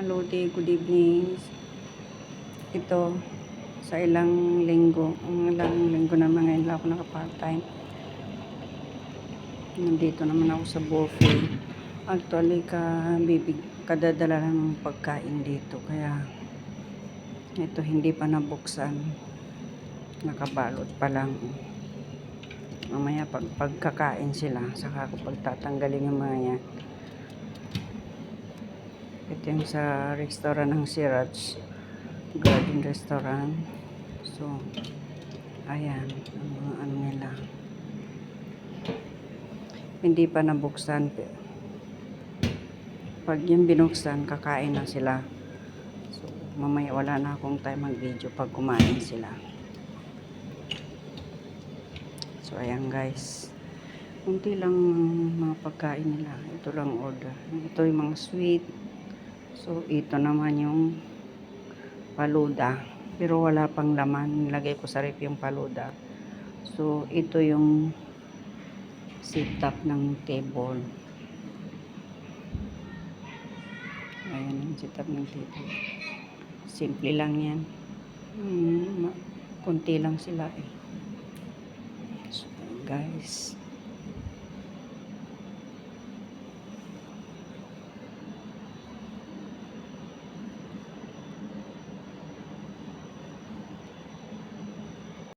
Mga lodi, good evening. Ito, sa ilang linggo na mga ilang ako naka-part-time. Nandito naman ako sa buffet. Actually, kadadala lang ng pagkain dito. Kaya, ito hindi pa nabuksan. Nakabalot pa lang. Mamaya pagkakain sila, saka ako pagtatanggalin yung mga yan. Ito yung sa restaurant ng Siraj Garden Restaurant. So, ayan, ang mga ano nila. Hindi pa nabuksan. Pag yung binuksan, kakain na sila. So, mamaya wala na akong time mag-video pag kumain sila. So, ayan guys. Kunti lang mga pagkain nila. Ito lang order. Ito yung mga sweet. So, ito naman yung paluda. Pero wala pang laman. Nilagay ko sa ref yung paluda. So, ito yung setup ng table. Ayan yung setup ng table. Simple lang yan. Kunti lang sila eh. So, guys.